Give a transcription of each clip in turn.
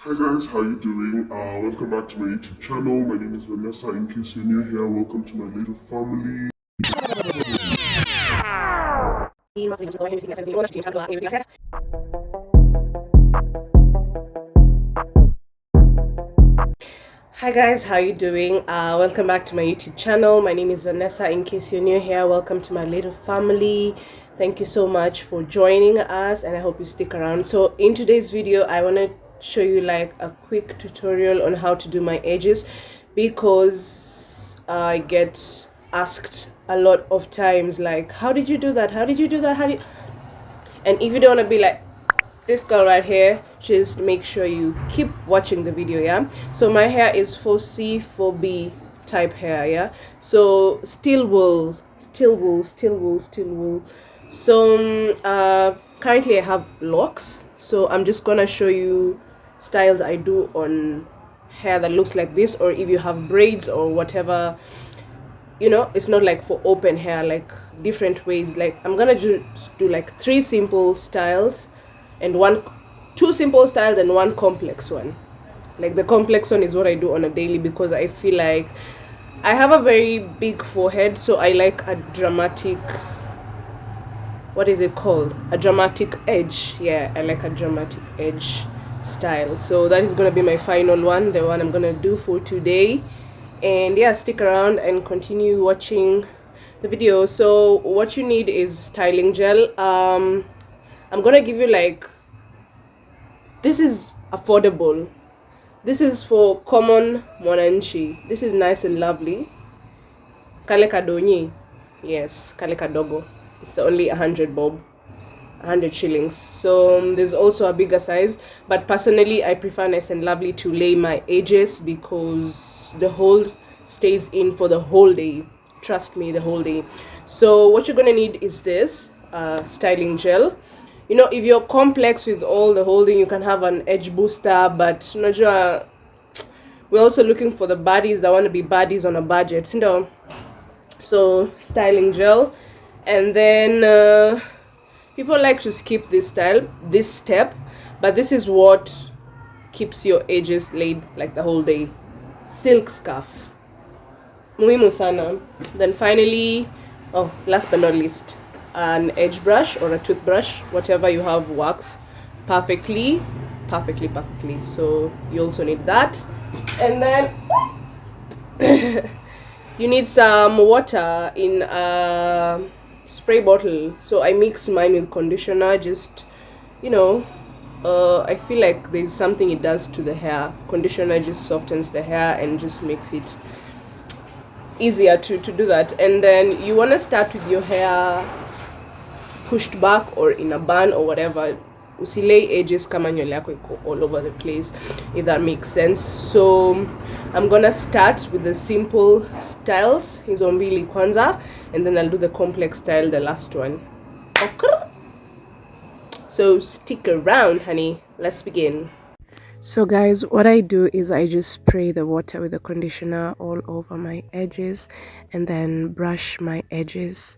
Hi guys, how you doing? Welcome back to my YouTube channel. My name is Vanessa. In case you're new here, welcome to my little family. Hi guys, how you doing? Welcome back to my YouTube channel. My name is Vanessa. In case you're new here, welcome to my little family. Thank you so much for joining us, and I hope you stick around. So in today's video, I want to show you like a quick tutorial on how to do my edges, because I get asked a lot of times like, how did you do that? How did you do that? And if you don't want to be like this girl right here, just make sure you keep watching the video. Yeah, so my hair is 4C 4B type hair. Yeah, so still wool. So currently I have locks, so I'm just gonna show you styles I do on hair that looks like this, or if you have braids or whatever, you know, it's not like for open hair, like different ways. Like I'm gonna do like 3 simple styles and two simple styles and 1 complex one. Like the complex one is what I do on a daily, because I feel like I have a very big forehead, so I like a dramatic, what is it called, a dramatic edge. Yeah, I like a dramatic edge style. So that is gonna be my final one, the one I'm gonna do for today. And yeah, stick around and continue watching the video. So what you need is styling gel. I'm gonna give you like, this is affordable, this is for common mwananchi, this is nice and lovely. Kaale kadonyi, yes, kale kadogo, it's only 100 bob, 100 shillings. So there's also a bigger size, but personally I prefer Nice and Lovely to lay my edges, because the whole stays in for the whole day, trust me, the whole day. So what you're gonna need is this styling gel. You know, if you're complex with all the holding, you can have an edge booster, but we're also looking for the baddies that want to be baddies on a budget, you know. So styling gel, and then people like to skip this step, but this is what keeps your edges laid like the whole day. Silk scarf, muhimu sana. Then finally, oh, last but not least, an edge brush or a toothbrush, whatever you have works perfectly. So you also need that, and then you need some water in a spray bottle. So I mix mine with conditioner, just, you know, I feel like there's something it does to the hair. Conditioner just softens the hair and just makes it easier to do that. And then you want to start with your hair pushed back or in a bun or whatever. Usilay edges kama nywele yako iko all over the place, if that makes sense. So I'm gonna start with the simple styles, hizo mbili kwanza, and then I'll do the complex style, the last one. Okay, so stick around, honey, let's begin. So guys, what I do is I just spray the water with the conditioner all over my edges, and then brush my edges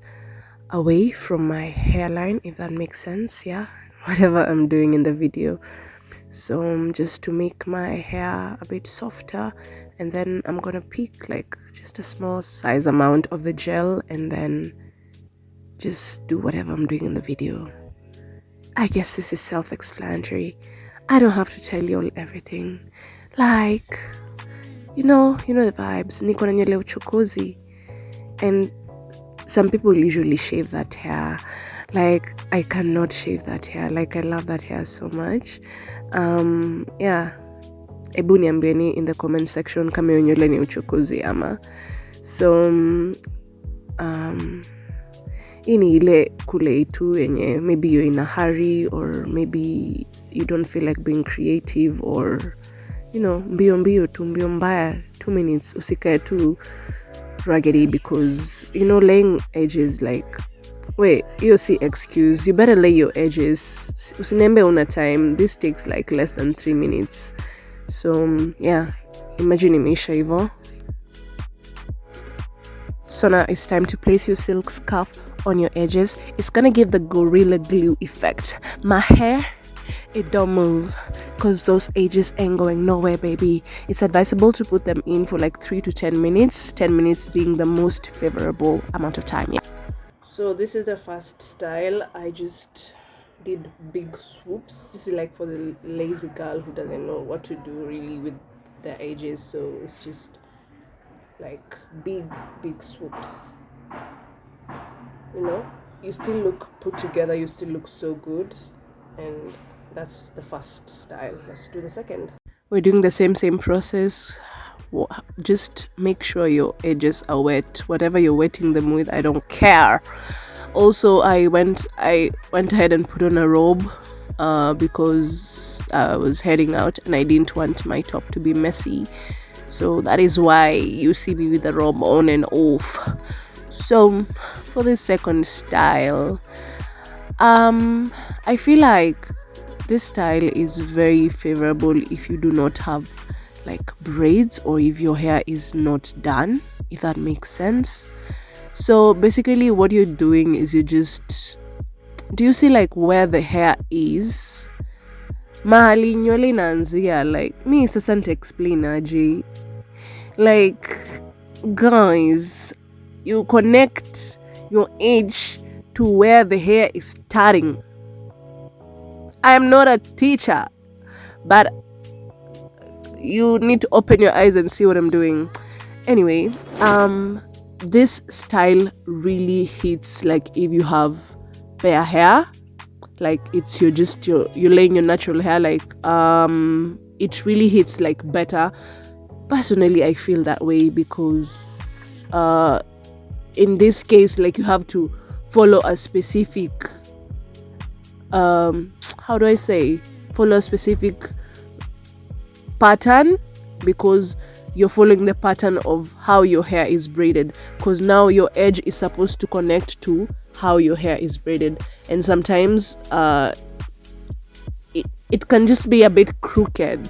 away from my hairline, if that makes sense. Yeah, whatever I'm doing in the video. So just to make my hair a bit softer, and then I'm gonna pick like just a small size amount of the gel, and then just do whatever I'm doing in the video. I guess this is self-explanatory. I don't have to tell you all everything. Like, you know the vibes. Niko na nywele uchokozi, and some people usually shave that hair. Like, I cannot shave that hair. Like, I love that hair so much. Yeah, ebu niambieni in the comment section kama hiyo nywele ni uchokozi ama. So hii ni ile kule tu yenye maybe you're in a hurry, or maybe you don't feel like being creative, or you know, mbio tu, mbio mbaya, 2 minutes usikae tu raggedy, because you know, laying edges, like, wait, you see, excuse, you better lay your edges. Usiniambe una time, this takes like less than 3 minutes. So yeah, imagine imeisha hivyo. So now it's time to place your silk scarf on your edges. It's gonna give the gorilla glue effect. My hair, it don't move, because those edges ain't going nowhere, baby. It's advisable to put them in for like 3 to 10 minutes, 10 minutes being the most favorable amount of time. Yeah. So this is the first style. I just did big swoops. This is like for the lazy girl who doesn't know what to do really with the edges, so it's just like big swoops. You know, you still look put together, you still look so good. And that's the first style. Let's do the second. We're doing the same process. Just make sure your edges are wet. Whatever you're wetting them with, I don't care. Also, I went ahead and put on a robe because I was heading out and I didn't want my top to be messy. So that is why you see me with the robe on and off. So for the second style, I feel like this style is very favorable if you do not have like braids or if your hair is not done, if that makes sense. So basically what you're doing is do you see like where the hair is? Mahali nywele inaanzia, like me sasa explain aje. Like guys, you connect your edge to where the hair is starting. I am not a teacher, but you need to open your eyes and see what I'm doing. Anyway, this style really hits like if you have bare hair, like it's you're laying your natural hair, like it really hits like better. Personally, I feel that way because in this case, like you have to follow a specific follow a specific pattern, because you're following the pattern of how your hair is braided, because now your edge is supposed to connect to how your hair is braided, and sometimes it can just be a bit crooked.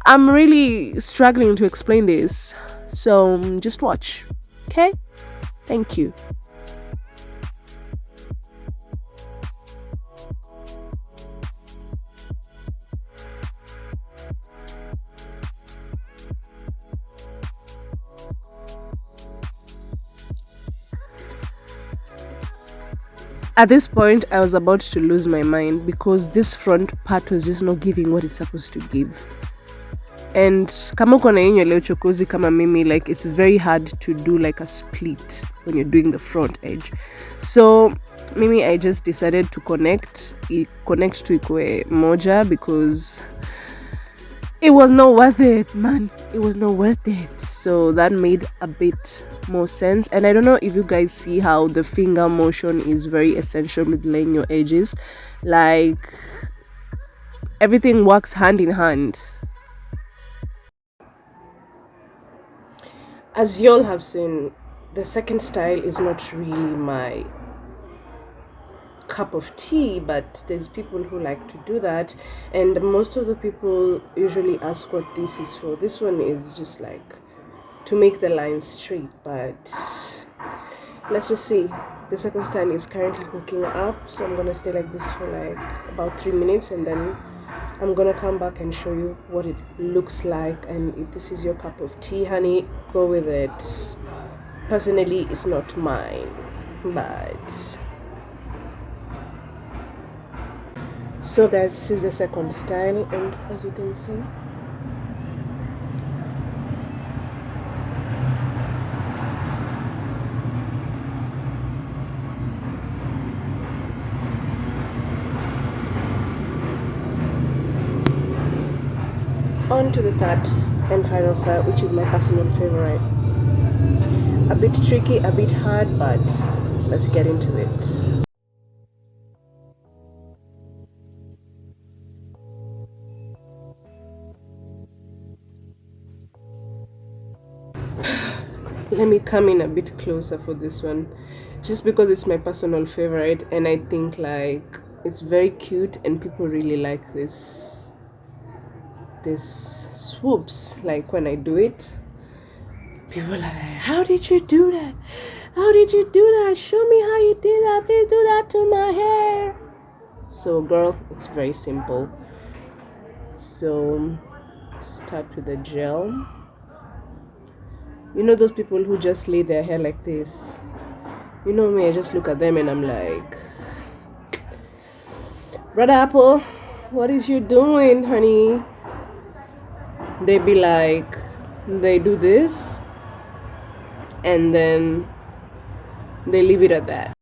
I'm really struggling to explain this, so just watch. Okay, thank you. At this point, I was about to lose my mind because this front part was just not giving what it's supposed to give. And kama uko na hii nywele uchokozi kama mimi, like it's very hard to do like a split when you're doing the front edge. So mimi, I just decided to connect to ikwe moja because it was not worth it, man. It was not worth it. So that made a bit more sense. And I don't know if you guys see how the finger motion is very essential with laying your edges. Like everything works hand in hand. As y'all have seen, the second style is not really my cup of tea, but there's people who like to do that, and most of the people usually ask what this is for. This one is just like to make the line straight, but let's just see. The second style is currently cooking up, so I'm gonna stay like this for like about 3 minutes, and then I'm gonna come back and show you what it looks like. And if this is your cup of tea, honey, go with it. Personally, it's not mine, but so guys, this is the second style, and as you can see, on to the third and final style, which is my personal favorite. A bit tricky, a bit hard, but let's get into it. Let me come in a bit closer for this one, just because it's my personal favorite, and I think like it's very cute and people really like this swoops. Like when I do it, people are like, how did you do that? How did you do that? Show me how you did that. Please do that to my hair. So girl, it's very simple. So start with the gel. You know those people who just lay their hair like this? You know me, I just look at them and I'm like, Red Apple, what is you doing, honey? They be like, they do this and then they leave it at that.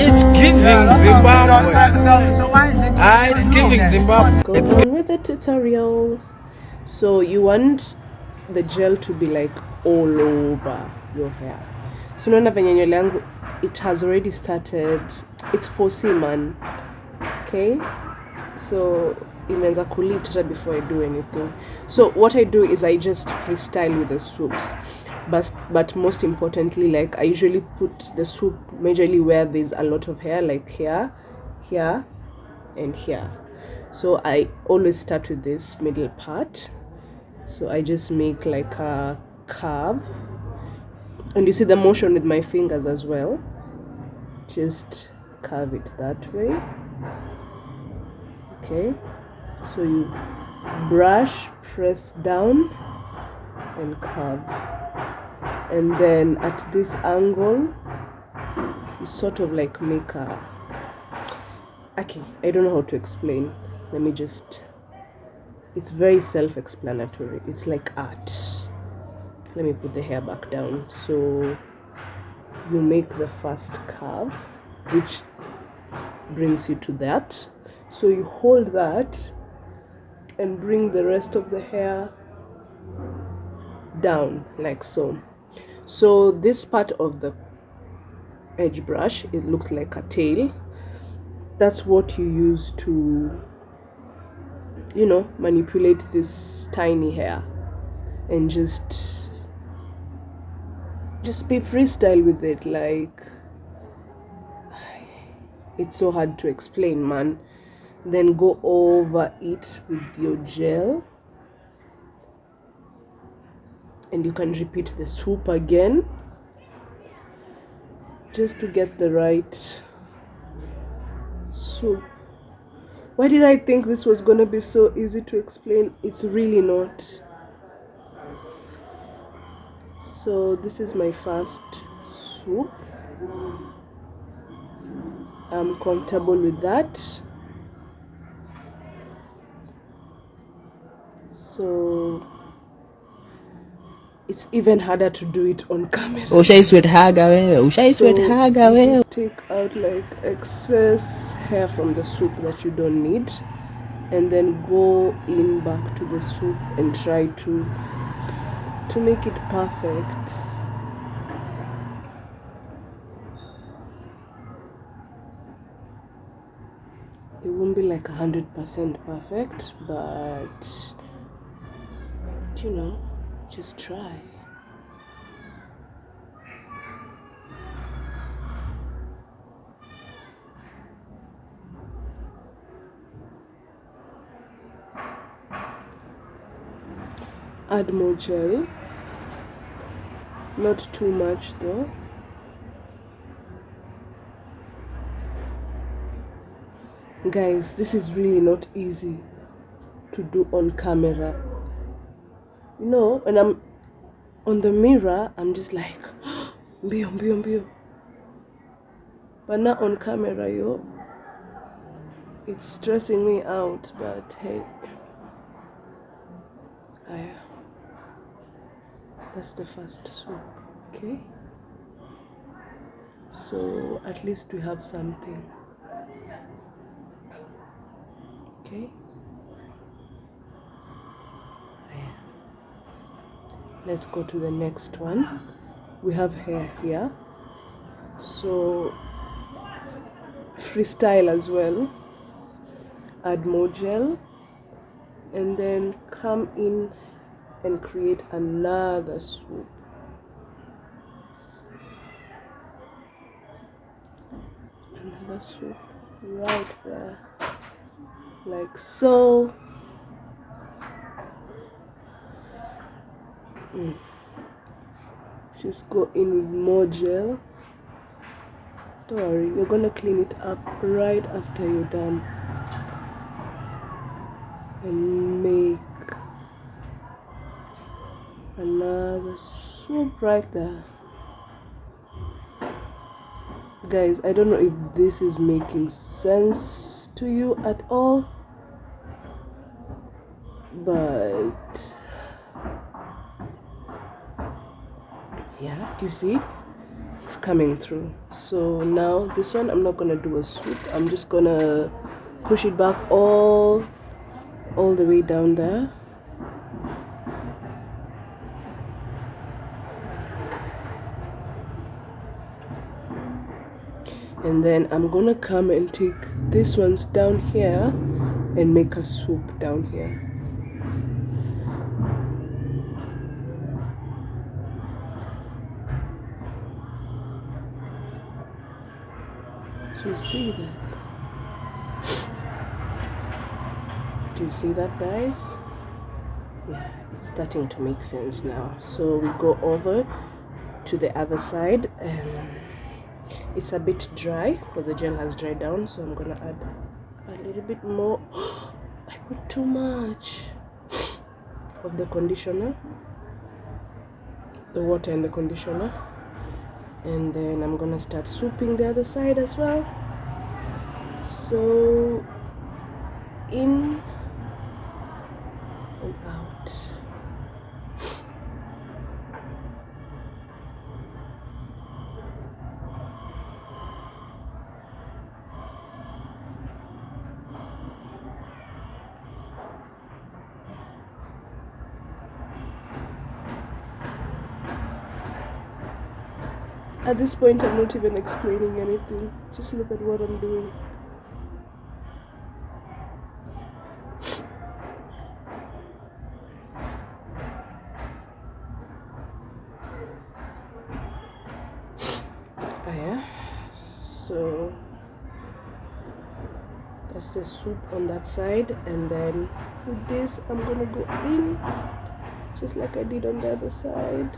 It's giving Zimbabwe. So why is it? It's giving Zimbabwe. Go on with the tutorial. So you want the gel to be like all over your hair. So unaona venye nywele yangu, it has already started. It's 4C man. Okay, so imeanza kulift hata before I do anything. So what I do is I just freestyle with the swoops, but most importantly, like I usually put the swoop majorly where there's a lot of hair, like here, here, and here. So I always start with this middle part. So I just make like a curve, and you see the motion with my fingers as well. Just curve it that way. Okay, so you brush, press down and curve, and then at this angle you sort of like make a, okay, I don't know how to explain. Let me just, it's very self-explanatory. It's like art. Let me put the hair back down. So you make the first curve, which brings you to that. So you hold that and bring the rest of the hair down like so. So this part of the edge brush, it looks like a tail. That's what you use to, you know, manipulate this tiny hair and just be freestyle with it. Like, it's so hard to explain, man. Then go over it with your gel, and you can repeat the swoop again just to get the right swoop. Why did I think this was gonna be so easy to explain? It's really not. So this is my first swoop. I'm comfortable with that. So it's even harder to do it on camera. Just take out like excess hair from the swoop that you don't need, and then go in back to the swoop and try to make it perfect. It won't be like 100% perfect, but you know, just try. Add more gel, not too much though. Guys, this is really not easy to do on camera. You know, when I'm on the mirror, I'm just like, mbio, mbio, mbio. But not on camera, yo. It's stressing me out, but hey. That's the first swoop, okay? So at least we have something. Okay? Let's go to the next one. We have hair here. So freestyle as well. Add more gel and then come in and create another swoop. Another swoop right there, like so. Just go in with more gel. Don't worry, you're gonna clean it up right after you're done. and make another swoop right there. Guys, I don't know if this is making sense to you at all, but yeah, do you see? It's coming through. So now this one, I'm not gonna do a swoop. I'm just gonna push it back all the way down there. And then I'm gonna come and take this one's down here and make a swoop down here. Do you see that? Do you see that, guys? Yeah, it's starting to make sense now. So we go over to the other side, and it's a bit dry because the gel has dried down, so I'm gonna add a little bit more. I put too much of the conditioner, the water and the conditioner, and then I'm gonna start swooping the other side as well. So in and out. At this point, I'm not even explaining anything. Just look at what I'm doing. Oh yeah. So that's the swoop on that side, and then with this, I'm gonna go in just like I did on the other side.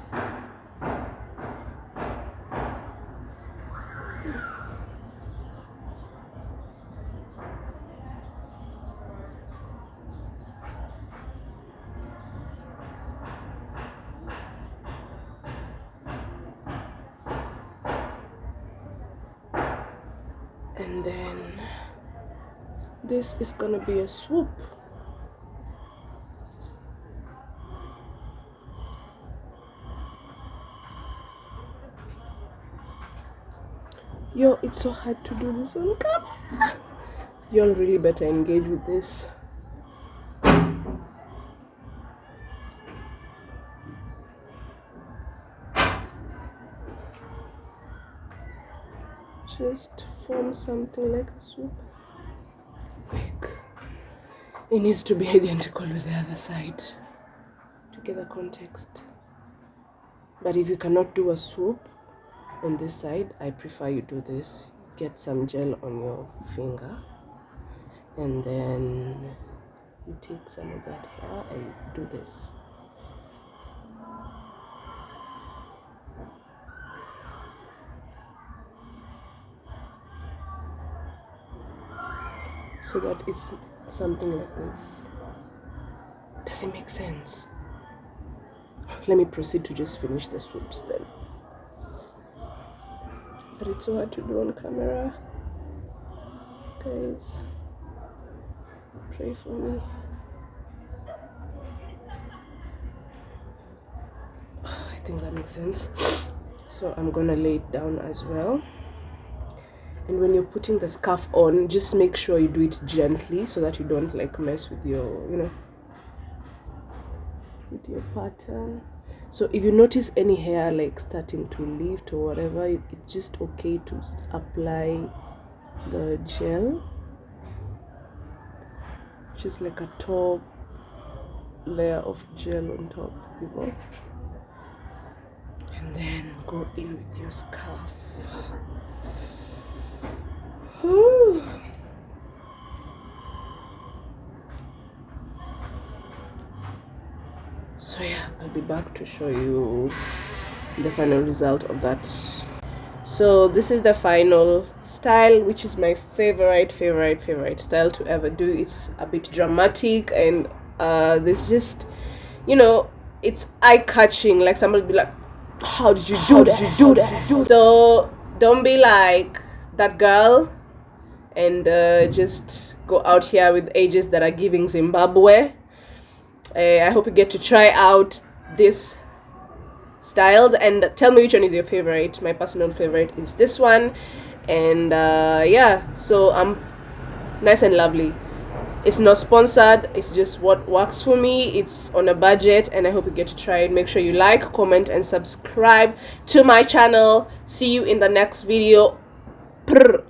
And then this is gonna be a swoop. Yo, it's so hard to do this on camera. Y'all really better engage with this. Just form something like a swoop. Like, it needs to be identical with the other side to get the context. But if you cannot do a swoop on this side, I prefer you do this. Get some gel on your finger, and then you take some of that hair and do this. So that it's something like this. Does it make sense? Let me proceed to just finish the swoops then. But it's so hard to do on camera. Guys, pray for me. I think that makes sense. So I'm gonna lay it down as well. And when you're putting the scarf on, just make sure you do it gently so that you don't like mess with your, with your pattern. So if you notice any hair like starting to lift or whatever, it's just okay to apply the gel, just like a top layer of gel on top, and then go in with your scarf. So yeah, I'll be back to show you the final result of that. So this is the final style, which is my favorite style to ever do. It's a bit dramatic, and there's just, you know, it's eye-catching. Like somebody be like, how did you do that? So don't be like that girl and just go out here with ages that are giving Zimbabwe. I hope you get to try out this styles and tell me which one is your favorite. My personal favorite is this one, and yeah, so I'm Nice and Lovely. It's not sponsored, it's just what works for me. It's on a budget, and I hope you get to try it. Make sure you like, comment, and subscribe to my channel. See you in the next video. Prr.